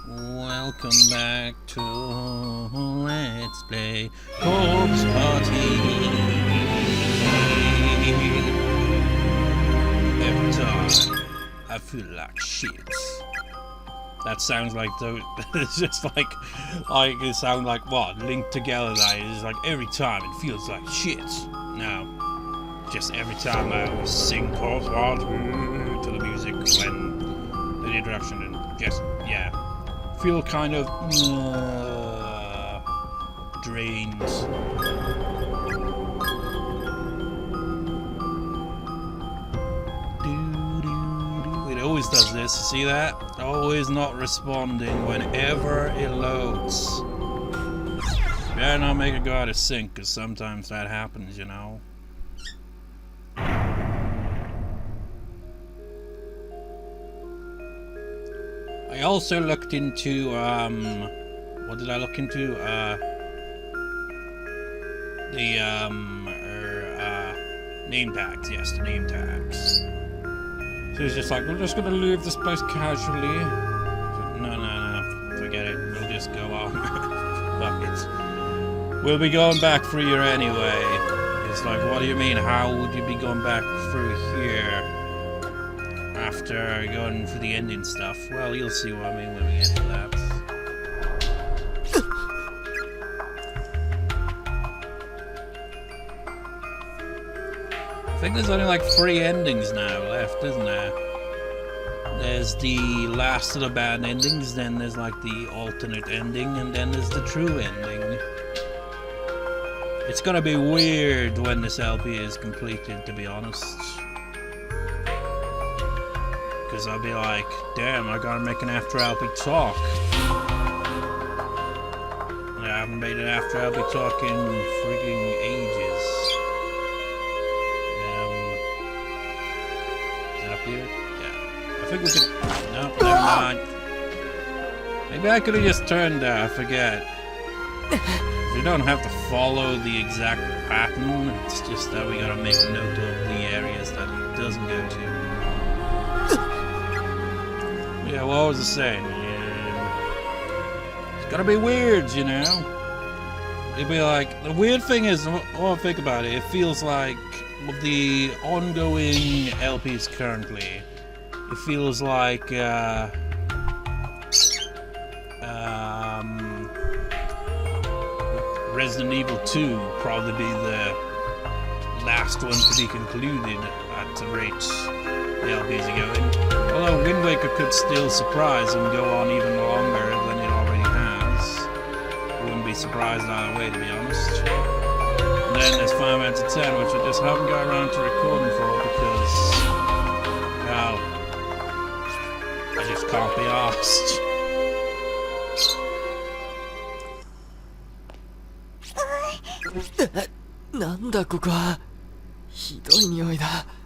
Welcome back to Let's Play Corpse Party. Every time I feel like shit. That sounds like it's just like it sounds like what linked together. That is like every time it feels like shit. No, just every time I always sing Corpse Party to the music when the introduction and just yeah. Feel kind of drained. It always does this, see that? Always not responding whenever it loads. Better not make it go out of sync, because sometimes that happens, you know? I also looked into, what did I look into? The, name tags, yes, the name tags. So it's just like, we're just gonna leave this place casually. No, forget it, we'll just go on. Fuck it. We'll be going back through here anyway. It's like, what do you mean, how would you be going back through here? After going for the ending stuff. Well, you'll see what I mean when we get to that. I think there's only like 3 endings now left, isn't there? There's the last of the bad endings, then there's like the alternate ending, and then there's the true ending. It's gonna be weird when this LP is completed, to be honest. Because I'll be like, damn, I gotta make an after LP talk. I haven't made an after LP talk in freaking ages. Is it up here? Yeah. I think we can. No, never mind. Maybe I could have just turned there, I forget. You don't have to follow the exact pattern, it's just that we gotta make note of the areas that it doesn't go to. Yeah, what was I saying? It's gotta be weird, you know? It'd be like, the weird thing is, when I think about it, it feels like with the ongoing LPs currently, it feels like, Resident Evil 2 probably be the last one to be concluded at the rate the LPs are going. Although Wind Waker could still surprise and go on even longer than it already has. I wouldn't be surprised either way, to be honest. And then there's Final Fantasy X, which I just haven't got around to recording for because, well, I just can't be asked.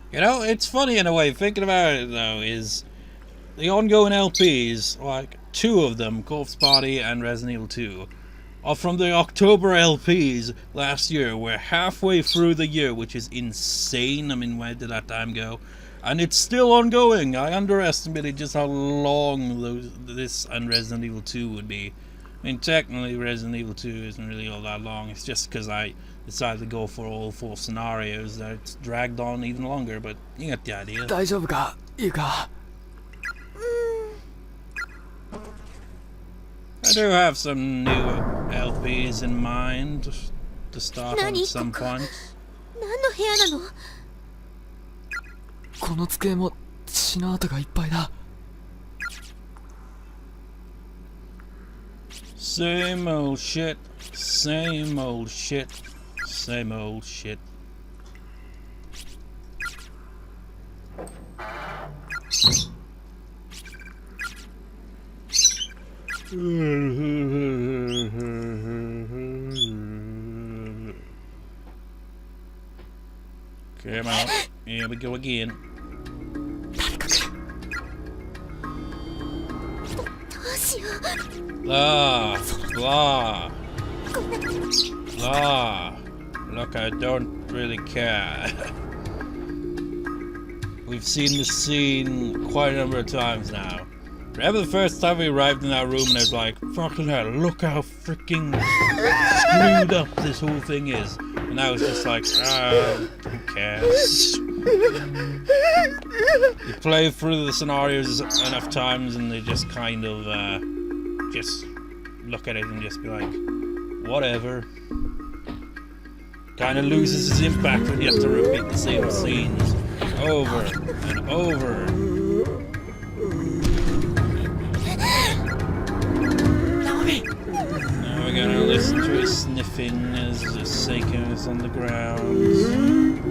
You know, it's funny in a way, thinking about it though, is the ongoing LPs, like 2 of them, Corpse Party and Resident Evil 2, are from the October LPs last year. We're halfway through the year, which is insane. I mean, where did that time go? And it's still ongoing. I underestimated just how long this and Resident Evil 2 would be. I mean, technically Resident Evil 2 isn't really all that long. It's just because I decided to go for all 4 scenarios that it's dragged on even longer, but you get the idea. I do have some new LPs in mind to start on at some point. Same old shit, same old shit, same old shit. Come on, here we go again. Blah, blah, blah. Look, I don't really care. We've seen this scene quite a number of times now. Remember the first time we arrived in that room and I was like, fucking hell, look how freaking screwed up this whole thing is. And I was just like, who cares? You play through the scenarios enough times and they just kind of just look at it and just be like, whatever. Kind of loses its impact when you have to repeat the same scenes over and over. Naomi! Now we're gonna listen to her sniffing as Seiko is on the ground.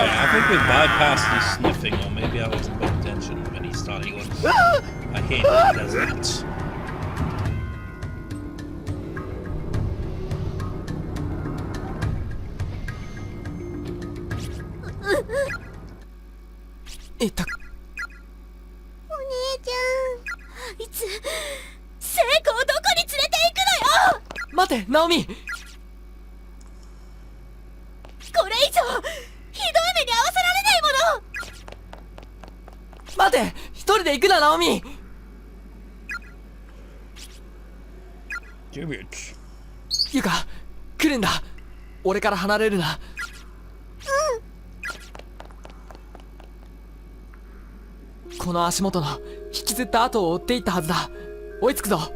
I think we bypassed his sniffing, or maybe I wasn't paying attention when he started going. I hate when he does that.お姉ちゃん、いつ聖子をどこに連れて行くのよ。待って、ナオミ。これ以上ひどい目に遭わせられないもの。待って、一人で行くな、ナオミ。ユカ、来るんだ。俺から離れるな。この足元の引きずった後を追っていったはずだ。追いつくぞ。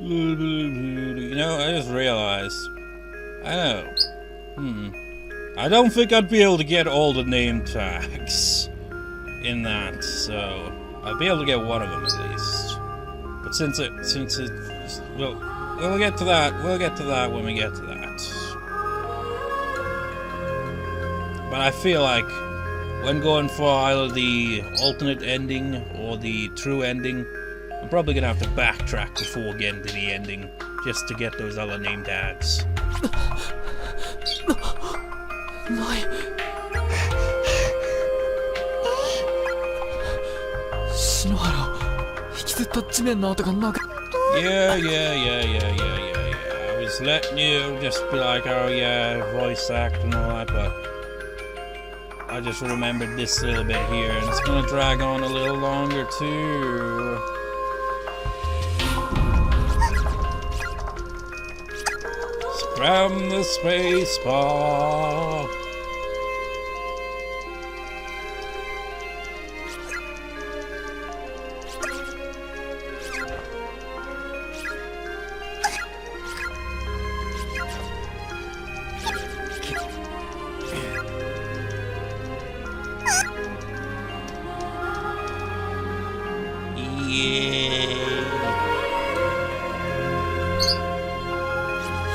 You know, I just realized. I know. I don't think I'd be able to get all the name tags in that, so I'll be able to get one of them at least. But since it, we'll get to that. We'll get to that when we get to that. But I feel like when going for either the alternate ending or the true ending, I'm probably gonna have to backtrack before getting to the ending just to get those other name tags. ない。篠原、引きずった地面の跡がなく。Yeah. I was letting you just be like, oh yeah, voice act and all that, but I just remembered this little bit here, and it's gonna drag on a little longer too. From the space bar.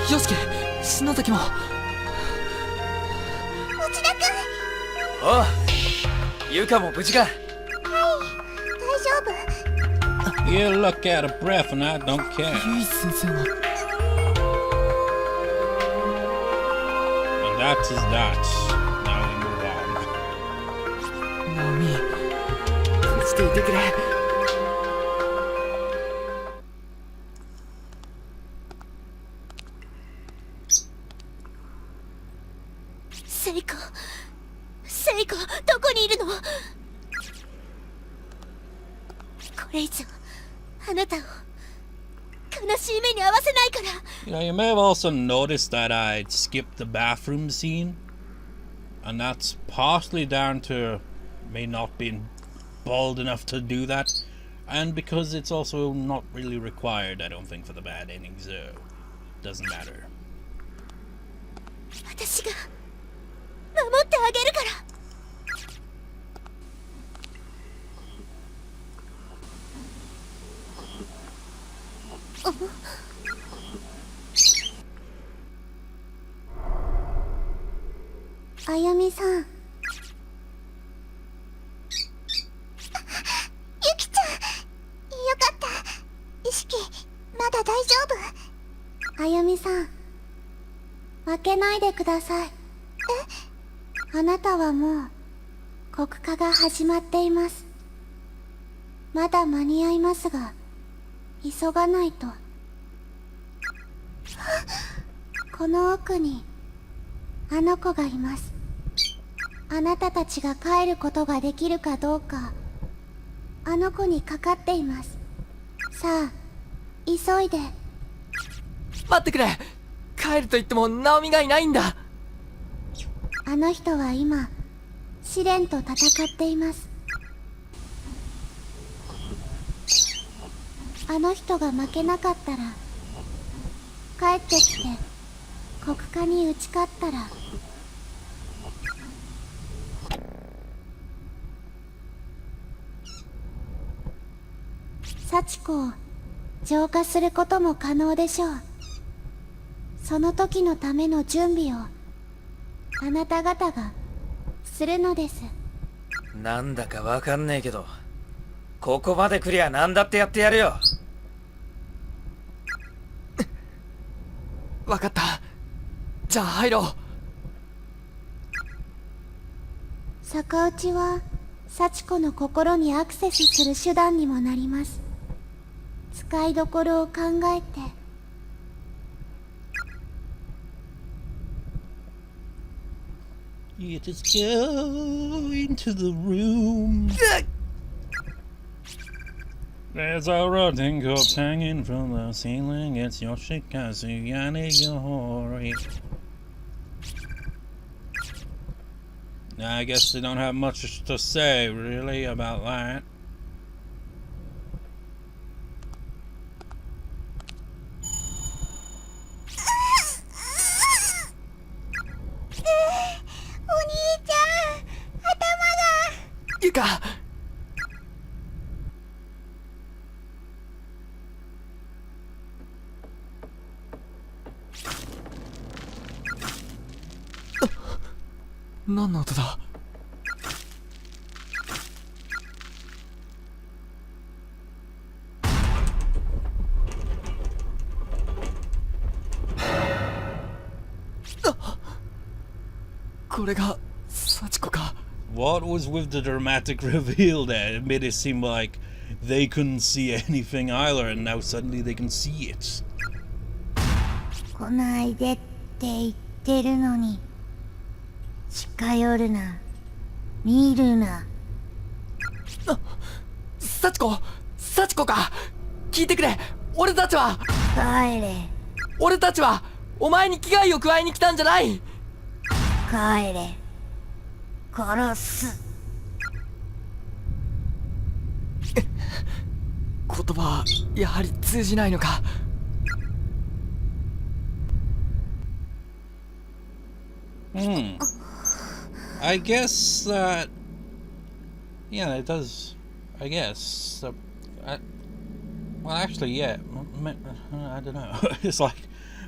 よしけ、篠崎も。内田君。おう、ゆかも無事か。はい、大丈夫。 You look out of breath and I don't care. ユイ先生の。And that is that. Now we move on. ナオミ、無事でいてくれ。セイコ、どこにいるの？これ以上あなたを悲しい目に遭わせないから。You know, you may have also noticed that I skipped the bathroom scene, and that's partly down to me not being bold enough to do that, and because it's also not really required, I don't think, for the bad ending, so it doesn't matter. 私が守ってあげるから。あやみさん。ゆきちゃん、よかった。意識まだ大丈夫？あやみさん、負けないでください。あなたはもう国家が始まっています。まだ間に合いますが、急がないと。この奥にあの子がいます。あなたたちが帰ることができるかどうか、あの子にかかっています。さあ急いで。待ってくれ。帰ると言ってもナオミがいないんだ。あの人は今試練と戦っています。あの人が負けなかったら、帰ってきて国家に打ち勝ったら、幸子を浄化することも可能でしょう。その時のための準備をあなた方がするのです。なんだかわかんねえけど、ここまで来りゃなんだってやってやるよ。わかった。じゃあ入ろう。逆打ちは幸子の心にアクセスする手段にもなります。使いどころを考えて。You just go into the room. There's a rotting corpse hanging from the ceiling. It's Yoshikazu Yanigori. I guess they don't have much to say, really, about that. Yuka! 何の音だ。これが幸子か。What was with the dramatic reveal there? It made it seem like they couldn't see anything either, and now suddenly they can see it. 来ないでって言ってるのに、近寄るな、見るな。幸子か。聞いてくれ。俺たちはお前に危害を加えに来たんじゃない。帰れ。殺す。言葉はやはり通じないのか。I guess that... Yeah, it does. I guess. Well, actually, yeah. I don't know. It's like...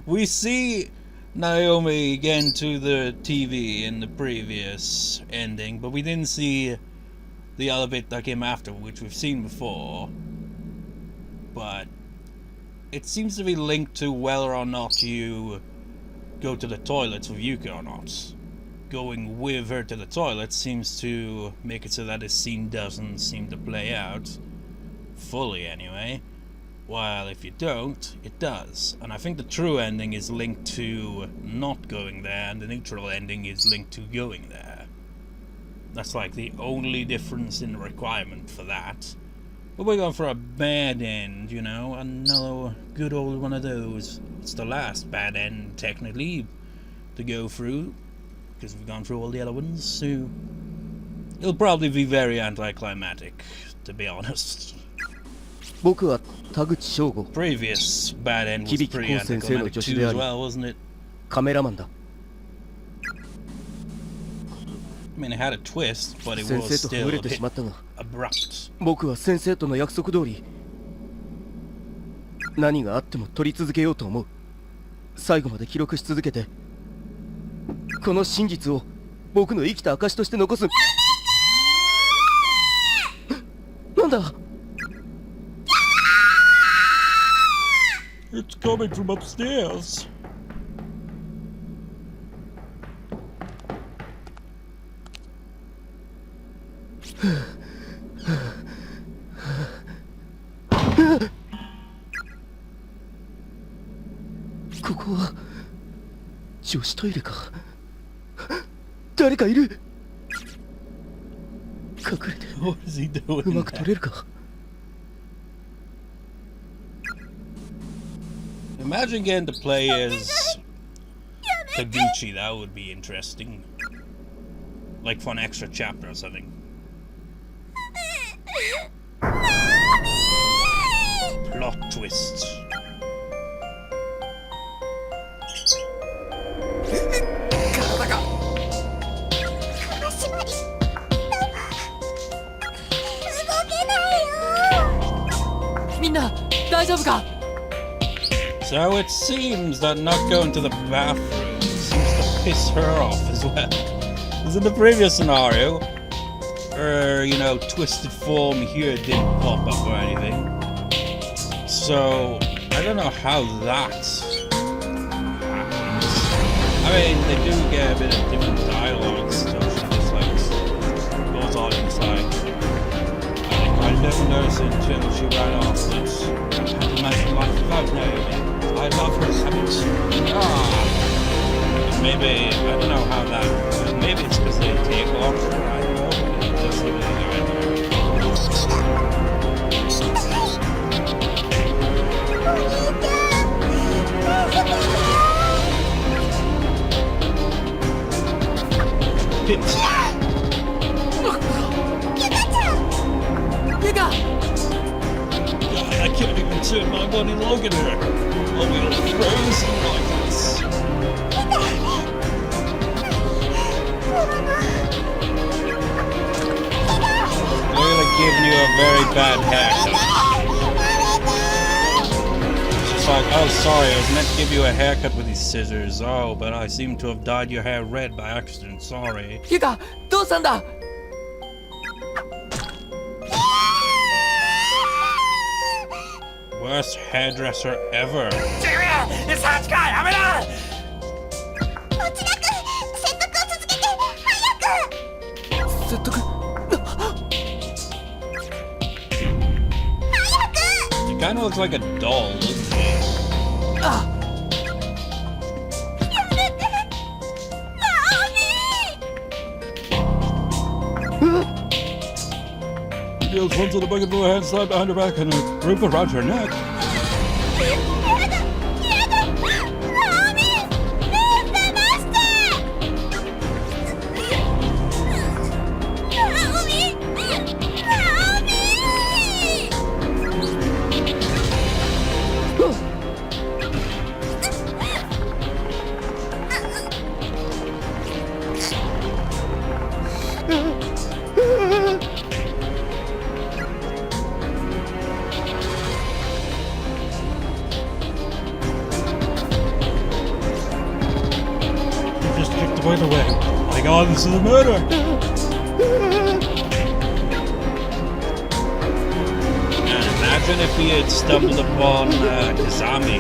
We see Naomi again to the TV in the previous ending, but we didn't see the other bit that came after, which we've seen before. But it seems to be linked to whether or not you go to the toilets with Yuki or not. Going with her to the toilet seems to make it so that this scene doesn't seem to play out fully anyway, while if you don't, it does. And I think the true ending is linked to not going there, and the neutral ending is linked to going there. That's like the only difference in the requirement for that. But we're going for a bad end, you know, another good old one of those. It's the last bad end, technically, to go through, because we've gone through all the other ones, so it'll probably be very anticlimactic, to be honest. 僕は田口翔吾 Previous bad end was pretty anticlimactic too as well, wasn't it? カメラマンだ I mean, it had a twist, but it 先 was 生と still 触 a れて bit しまったが abrupt. 僕は先生との約束通り何があっても撮り続けようと思う最後まで記録し続けてこの真実を僕の生きた証として残すなんだ It's coming from upstairs. ここは女子トイレか。誰かいる。隠れて What is he doing? うまく取れるか。 Imagine getting to play as Taguchi. That would be interesting. Like for an extra chapter or something. Plot twist. みんな大丈夫か。 So it seems that not going to the bathroom seems to piss her off as well. As in the previous scenario, her, twisted form here didn't pop up or anything. So, I don't know how that happens. I mean, they do get a bit of different dialogue stuff, she just goes on inside. I never noticed it until she ran off, but I can't imagine life without Naomi. I love her habits. Maybe, I don't know how that, maybe it's because they take off her, I don't know. It doesn't even Pips. Yuka! God, I can't even turn my body look at her. Oh, we're frozen like this. They're like giving you a very bad haircut. She's like, oh, sorry, I was meant to give you a haircut with these scissors. Oh, but I seem to have dyed your hair red by accident. Sorry. Yuka! どうしたんだ。 Worst hairdresser ever. サチカやめな。説得。 She kind of looks like a doll, doesn't she? あ。 She deals once in the bucket with a hand slide behind her back and a rope around her neck. Just kicked the weight away. My God, this is a murder! And imagine if he had stumbled upon Kazami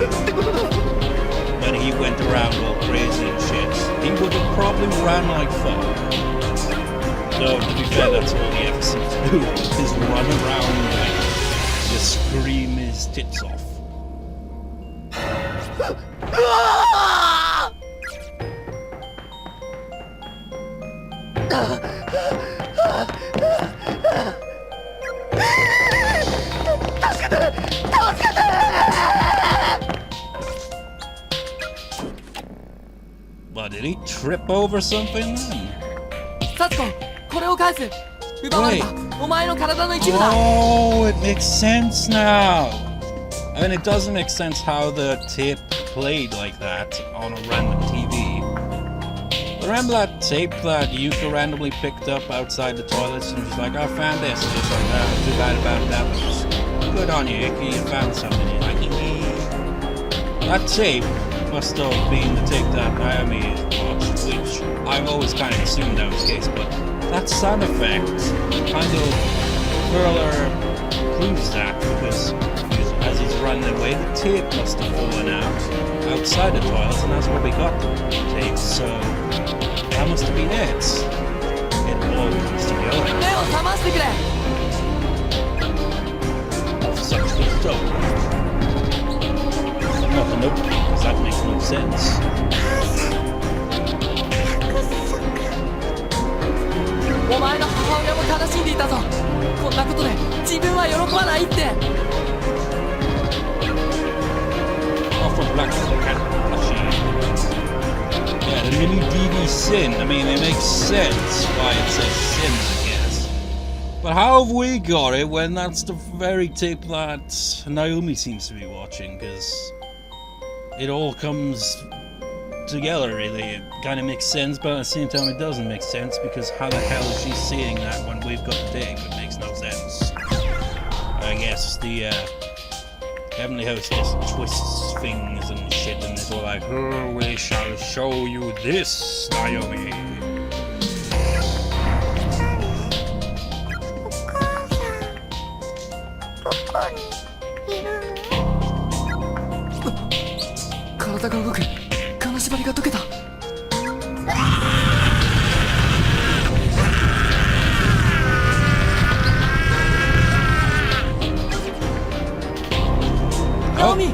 when he went around all crazy and shit. He would have probably ran like fuck. So, to be fair, that's all he ever seems to do, is run around like just scream his tits off. But did he trip over something then? サチコ、これを返す。奪われた。お前の体の一部だ。 Oh, it makes sense now. I mean, it doesn't make sense how the tape played like that on a random TV. Remember that tape that Yuki randomly picked up outside the toilets and was like, I found this. And just like, oh, too bad about that. But just, good on you, Yuki, you found something. You're like, that tape must have been the tape that Naomi watched, which I've always kind of assumed that was the case, but that sound effect kind of further proves that, because as he's running away, the tape must have fallen out outside the toilets, and that's where we got the tape, so that must have been it. It all comes together. 目を覚ましてくれ。 Such good stuff. Nothing, nope, 'cause that makes no sense. お前の母親も悲しんでいたぞ。こんなことで自分は喜ばないって。 Off from Black Cat Machine. Yeah, the mini DD sin. I mean, it makes sense why it says sin, I guess. But how have we got it when that's the very tape that Naomi seems to be watching? Because it all comes together, really. It kind of makes sense, but at the same time it doesn't make sense, because how the hell is she seeing that when we've got the tape? It makes no sense. I guess the Heavenly Host just twists things and shit, and it's all like, oh, we shall show you this, Naomi. お母さん、どこにいるの？体が動く。金縛りが解けた。Naomi!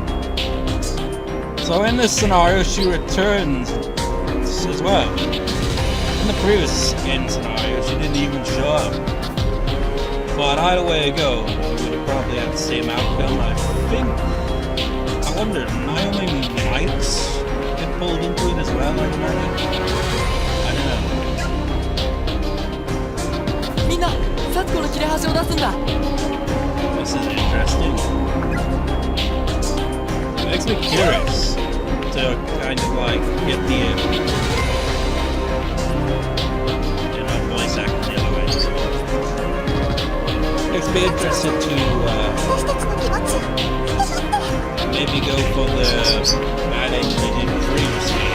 So in this scenario, she returns as well. In the previous scenario, she didn't even show up. But either way it go, we would have probably had the same outcome. I think. I wonder, Naomi might get pulled into it as well, like magic. I don't know. みんな、サチコの切れ端を出すんだ。 This is interesting. It makes me curious to kind of like get the voice acting the other way. So makes me interested to 私たちの気持ち、maybe go for the bad ending they did previously.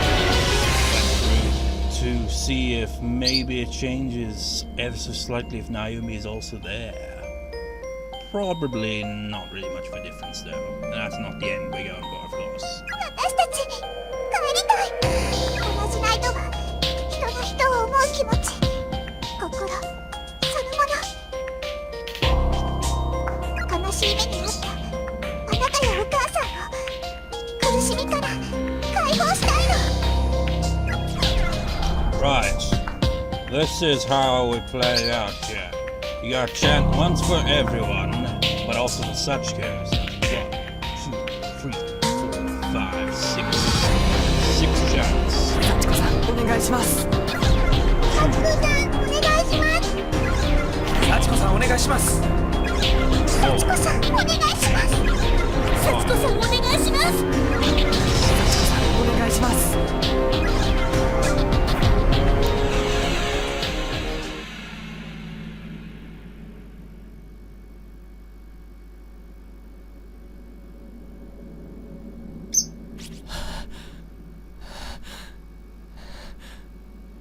To see if maybe it changes ever so slightly if Naomi is also there. Probably not really much of a difference though. That's not the end we're going for, of course. 私たち、帰りたい。同じナイトが、人の人を思う気持ち、心、そのもの。悲しい目にあったあなたやお母さんを苦しみから解放したいの。 Right. This is how we play it out here. You gotta chant once for everyone, but also for Sachiko. So 1, 2, 3, 4, 5, 6. 6 chants. サチコさん、お願いします。サチコさん、お願いします。サチコさんお願いします。サチコさん、お願いします。サチコさん、お願いします。お願いします。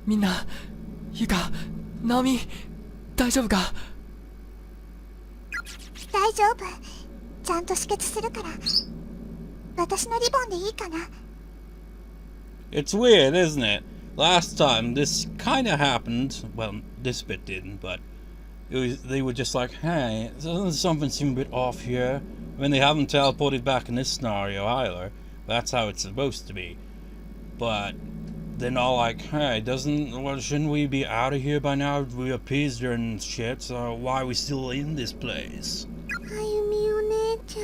みんな、ユカ、ナオミ、大丈夫か？大丈夫。ちゃんと止血するから。私のリボンでいいかな。It's weird, isn't it? Last time this kind of happened. Well, this bit didn't, but they were just like, hey, doesn't something seem a bit off here? I mean, they haven't teleported back in this scenario either. That's how it's supposed to be. But they're all like, hey, shouldn't we be out of here by now? We appeased her and shit, so why are we still in this place? あゆみお姉ちゃん。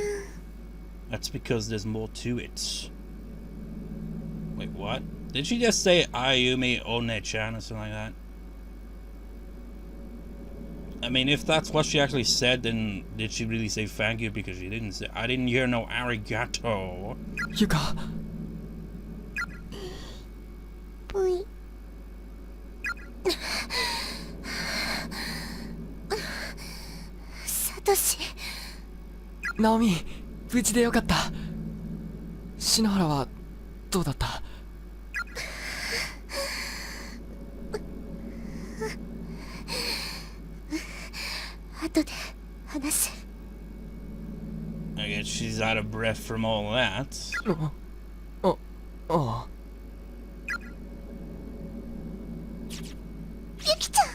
That's because there's more to it. Wait, what? Did she just say Ayumi One-chan or something like that? I mean, if that's what she actually said, then did she really say thank you? Because she didn't say. I didn't hear no arigato. ユカ、うい。サトシ。ナオミ、無事でよかった。篠原はどうだった？後で話す。I guess she's out of breath from all that. ああ。ユキちゃん。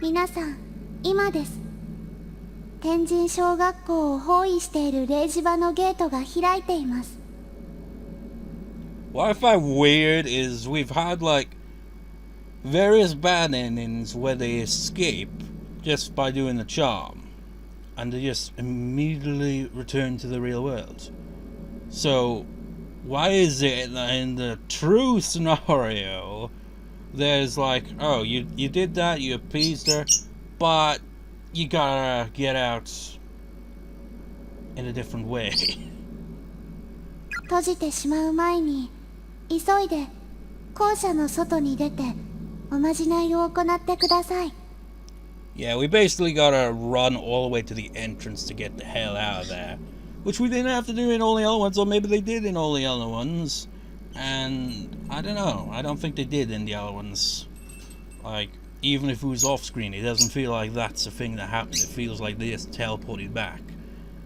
皆さん、今です。天神小学校を包囲している掲示板のゲートが開いています。What I find weird is we've had like various bad endings where they escape just by doing the charm, and they just immediately return to the real world. So why is it that in the true scenario there's like, oh, you did that, you appeased her, but you gotta get out in a different way? 閉じてしまう前に急いで校舎の外に出ておまじないを行ってください。 Yeah, we basically gotta run all the way to the entrance to get the hell out of there, which we didn't have to do in all the other ones, or maybe they did in all the other ones, and I don't know, I don't think they did in the other ones. Like, even if it was off screen, it doesn't feel like that's a thing that happened. It feels like they just teleported back.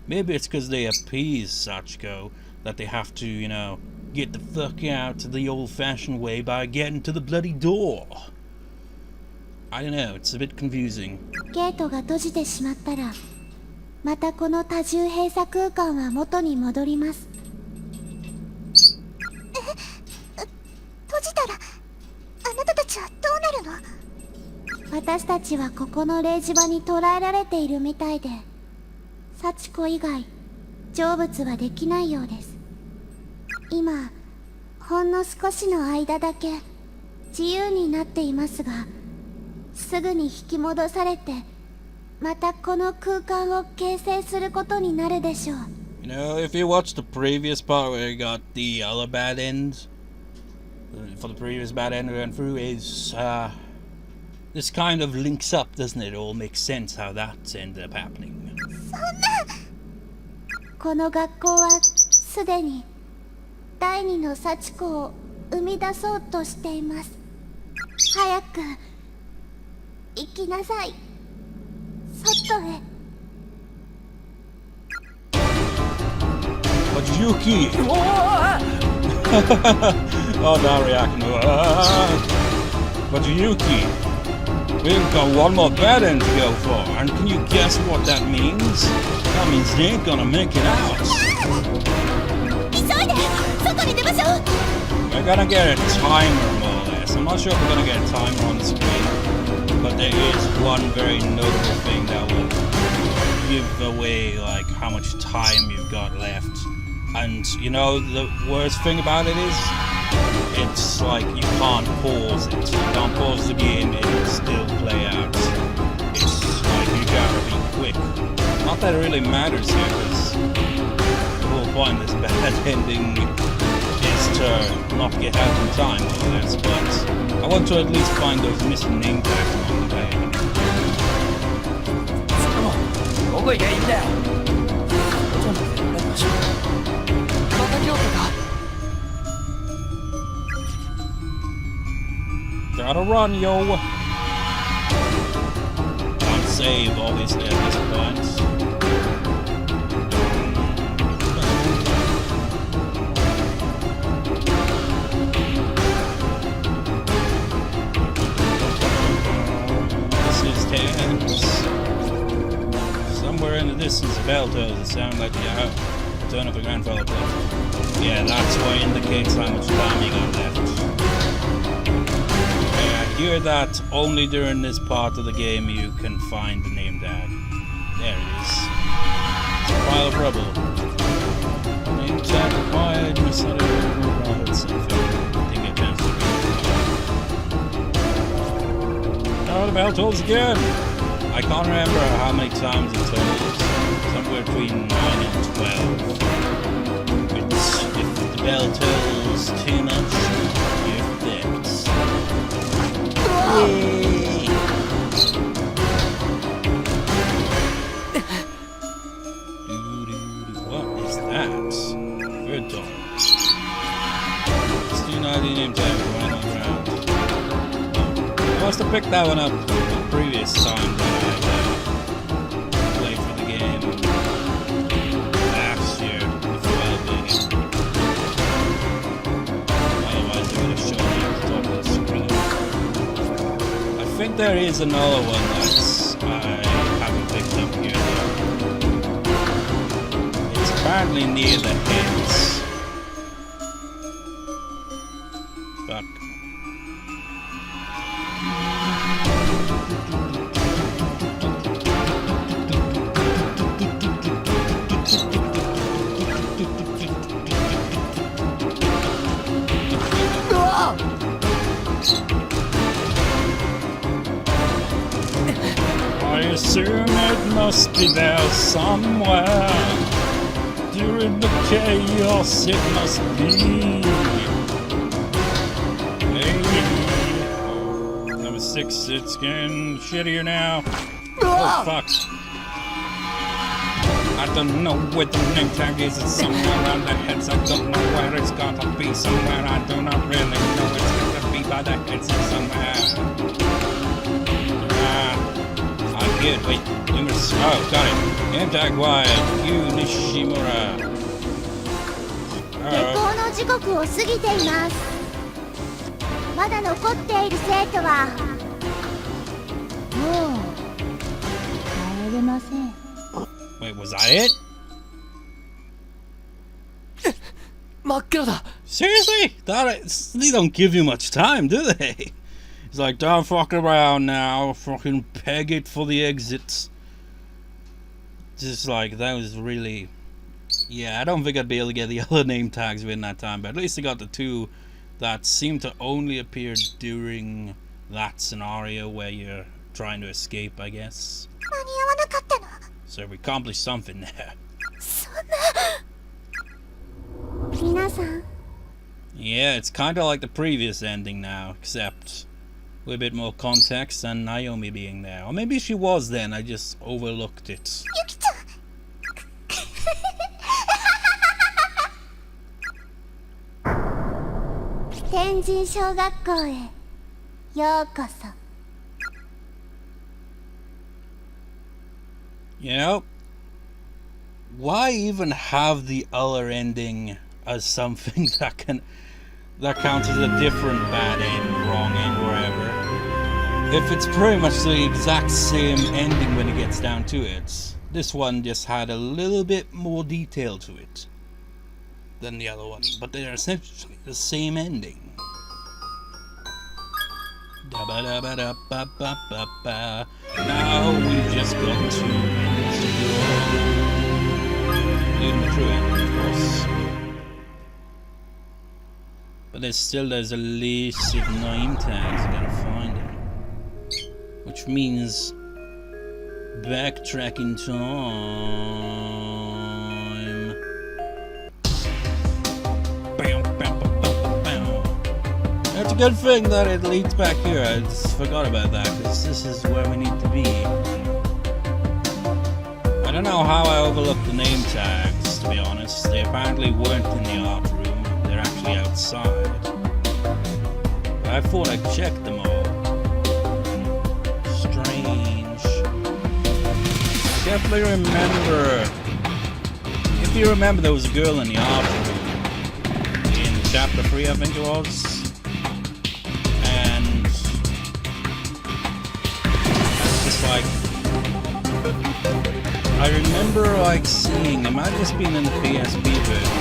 Maybe it's because they appease Sachiko that they have to, you know, get the fuck out the old-fashioned way by getting to the bloody door. I don't know, it's a bit confusing. ゲートが閉じてしまったらまたこの多重閉鎖空間は元に戻ります。閉じたらあなたたちはどうなるの？私たちはここの霊磁場に捕らえられているみたいで、幸子以外成仏はできないようです。今ほんの少しの間だけ自由になっていますが、すぐに引き戻されてまたこの空間を形成することになるでしょう。 You know, if you watch the previous part where you got the other bad end, for the previous bad end we went through, is this kind of links up, doesn't it? It all makes sense how that ended up happening. この学校はすでに第二の幸子を生み出そうとしています。早く行きなさい、外へ。 But Yuki! Oh, now reacting. But Yuki, we've got one more bad end to go for, and can you guess what that means? That means they ain't gonna make it out. 急いで外に出ましょう。 We're gonna get a timer more or less. I'm not sure if we're gonna get a timer on the screen, but there is one very notable thing that will give away like how much time you've got left. And you know the worst thing about it is, it's like you can't pause it. You can't pause the game, it will still play out. It's like you gotta be quick. Not that it really matters here, because the whole point of this bad ending is to not get out in time, more or less. But I want to at least find those missing name tags along the way. どこ行きゃいいんだよ。外まで向かいましょう。また京都か。 Gotta run, yo! Can't save, obviously, at this point. This is tense. Somewhere in the distance, the bell tolls. It sounds like the turn of a grandfather clock. Yeah, that's what indicates how much time you got left. Hear that only during this part of the game you can find the name tag. There it is. It's a pile of rubble. Name tag required. Something. Didn't get a chance to read. Oh, the bell tolls again. I can't remember how many times it tolls. Somewhere between 9 and 12. If the bell tolls too much, you're fixed. What is that? Good dog. It's 290 name tag right on the ground. I must have picked that one up the previous time that I played for the game last year before I played it. Otherwise, they would have shown me at the top of the screen. I think there is another one that I haven't picked up here though. It's apparently near the heads. be there somewhere. During the chaos it must be. Hey. Number 6, it's getting shittier now. Oh fuck. I don't know where the name tag is. It's somewhere around the heads. I don't know where it's gotta be. Somewhere I do not really know. It's gotta be by the heads somewhere. I'm good. Wait, numerous. Oh, got it. Name tag wide. Yu Nishimura. 下校の時刻を過ぎています。まだ残っている生徒はもう帰れません。 Wait, was that it? 真っ暗だ。 Seriously? They don't give you much time, do they? It's like, don't fuck around now. Fucking peg it for the exits. Just like, that was really... Yeah, I don't think I'd be able to get the other name tags within that time, but at least I got the 2 that seem to only appear during that scenario where you're trying to escape, I guess. 間に合わなかったの。 So we accomplished something there. そんな。皆さん。 Yeah, it's kind of like the previous ending now, except with a bit more context and Naomi being there. Or maybe she was then, I just overlooked it. ゆきちゃん。天神小学校へようこそ。 You know, why even have the other ending as something that counts as a different bad end, wrong end, wherever? If it's pretty much the exact same ending when it gets down to it. This one just had a little bit more detail to it than the other one, but they're essentially the same ending. Da-ba-da-ba-da-ba-ba-ba-ba. Now we've just got to leave the true end, of course. But there's a list of name tags I gotta find it. Which means backtrack in time. Bam, bam, bam, bam, bam. It's a good thing that it leads back here. I just forgot about that because this is where we need to be. I don't know how I overlooked the name tags, to be honest. They apparently weren't in the art room. They're actually outside. But I thought I checked them all. Strange. I definitely remember. If you remember, there was a girl in the art room in chapter 3, I think it was. And it's just like, I remember like seeing, it might have just been in the PSP version,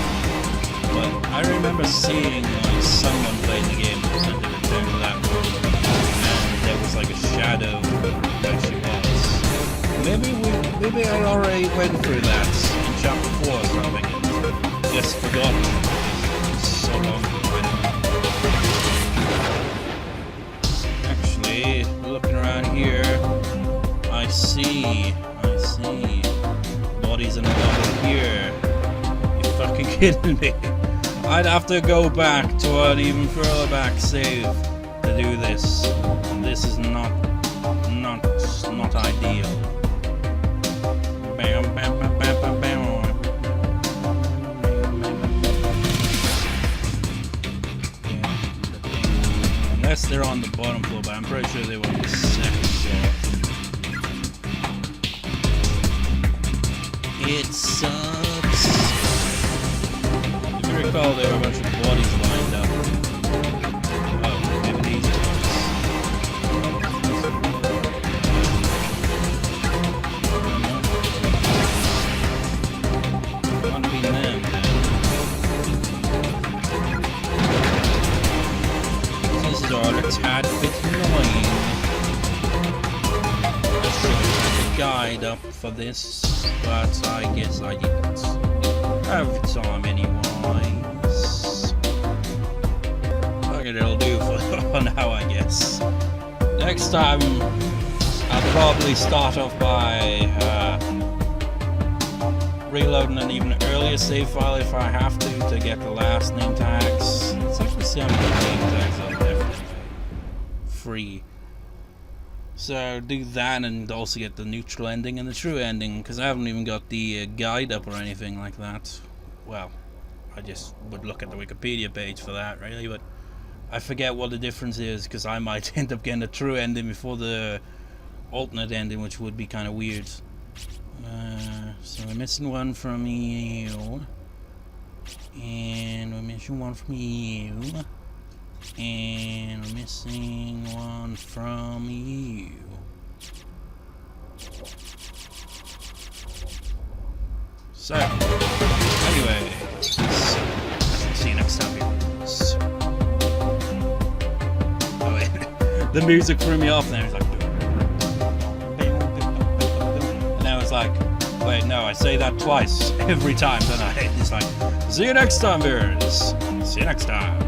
but I remember seeing like someone playing the game that was under the turn to that room, and there was like a shadow where she was. Maybe I already went through that in chapter 4 or something, and just forgotten. It's so long ago. Actually, looking around here, I see. Bodies and water here. You're fucking kidding me. I'd have to go back to an even further back save to do this. And this is not ideal. Bam, bam, bam, bam, bam, bam. Unless they're on the bottom floor, but I'm pretty sure they were on the second floor. It sucks. If you recall, there were a bunch of bodies lined up. Oh, maybe these ones. Can't be them, man. These are all a tad bit annoying. I should have had a guide up for this. But I guess I didn't have time anyways. Okay, it'll do for now, I guess. Next time, I'll probably start off by reloading an even earlier save file if I have to get the last name tags. It's actually 7 name tags on everything free. So do that and also get the neutral ending and the true ending, because I haven't even got the guide up or anything like that. Well, I just would look at the Wikipedia page for that, really, but I forget what the difference is, because I might end up getting a true ending before the alternate ending, which would be kind of weird. So we're missing one from you, and we're missing one from you, and we're missing one from you. So, anyway, see you next time, viewers. Oh wait, the music threw me off. Then it was like, and now it's like, wait, no, I say that twice every time, don't I? It's like, see you next time, viewers. See you next time.